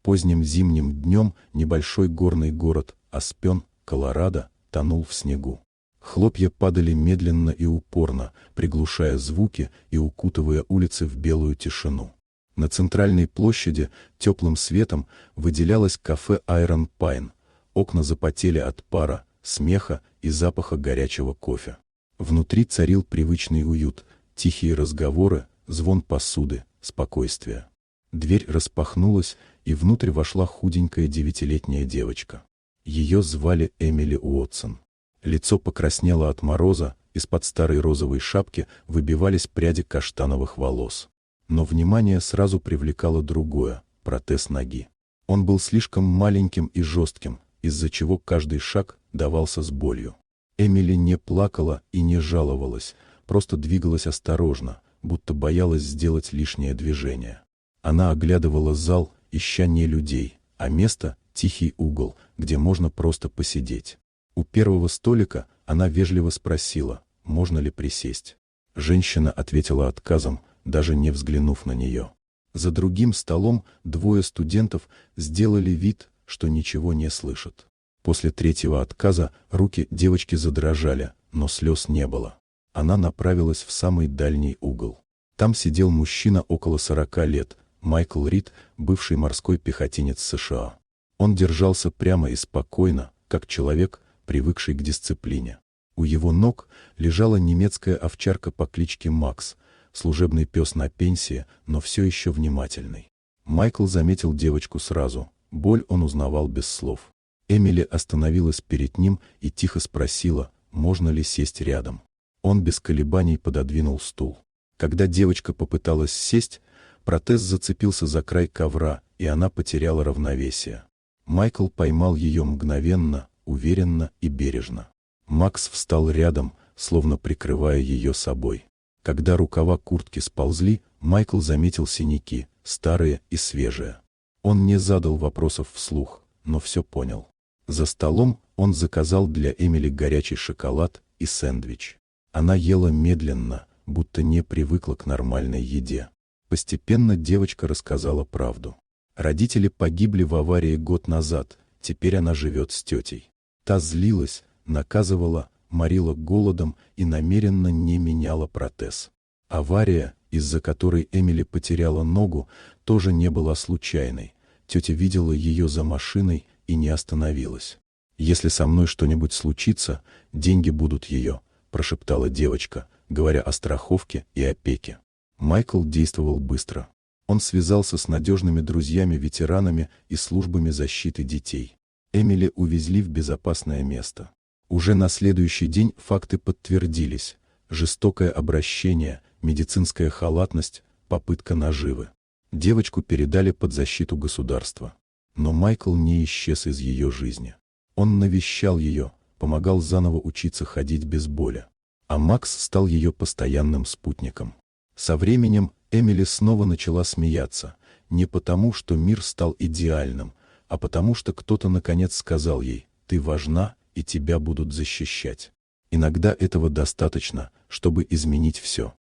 Поздним зимним днем небольшой горный город Аспен, Колорадо, тонул в снегу. Хлопья падали медленно и упорно, приглушая звуки и укутывая улицы в белую тишину. На центральной площади теплым светом выделялось кафе Iron Pine. Окна запотели от пара, смеха и запаха горячего кофе. Внутри царил привычный уют, тихие разговоры, звон посуды, спокойствие. Дверь распахнулась, и внутрь вошла худенькая 9-летняя девочка. Ее звали Эмили Уотсон. Лицо покраснело от мороза, из-под старой розовой шапки выбивались пряди каштановых волос. Но внимание сразу привлекало другое – протез ноги. Он был слишком маленьким и жестким, из-за чего каждый шаг давался с болью. Эмили не плакала и не жаловалась, просто двигалась осторожно, будто боялась сделать лишнее движение. Она оглядывала зал, ища не людей, а место – тихий угол, где можно просто посидеть. У первого столика она вежливо спросила, можно ли присесть. Женщина ответила отказом, даже не взглянув на нее. За другим столом двое студентов сделали вид, что ничего не слышат. После третьего отказа руки девочки задрожали, но слез не было. Она направилась в самый дальний угол. Там сидел мужчина около 40 лет, Майкл Рид, бывший морской пехотинец США. Он держался прямо и спокойно, как человек, привыкший к дисциплине. У его ног лежала немецкая овчарка по кличке Макс, служебный пес на пенсии, но все еще внимательный. Майкл заметил девочку сразу, боль он узнавал без слов. Эмили остановилась перед ним и тихо спросила, можно ли сесть рядом. Он без колебаний пододвинул стул. Когда девочка попыталась сесть, протез зацепился за край ковра, и она потеряла равновесие. Майкл поймал ее мгновенно, уверенно и бережно. Макс встал рядом, словно прикрывая ее собой. Когда рукава куртки сползли, Майкл заметил синяки, старые и свежие. Он не задал вопросов вслух, но все понял. За столом он заказал для Эмили горячий шоколад и сэндвич. Она ела медленно, будто не привыкла к нормальной еде. Постепенно девочка рассказала правду. Родители погибли в аварии год назад, теперь она живет с тетей. Та злилась, наказывала, морила голодом и намеренно не меняла протез. Авария, из-за которой Эмили потеряла ногу, тоже не была случайной. Тетя видела ее за машиной и не остановилась. «Если со мной что-нибудь случится, деньги будут ее», – прошептала девочка, говоря о страховке и опеке. Майкл действовал быстро. Он связался с надежными друзьями-ветеранами и службами защиты детей. Эмили увезли в безопасное место. Уже на следующий день факты подтвердились. Жестокое обращение, медицинская халатность, попытка наживы. Девочку передали под защиту государства. Но Майкл не исчез из ее жизни. Он навещал ее, помогал заново учиться ходить без боли. А Макс стал ее постоянным спутником. Со временем Эмили снова начала смеяться, не потому, что мир стал идеальным, а потому что кто-то наконец сказал ей: «Ты важна, и тебя будут защищать». Иногда этого достаточно, чтобы изменить все.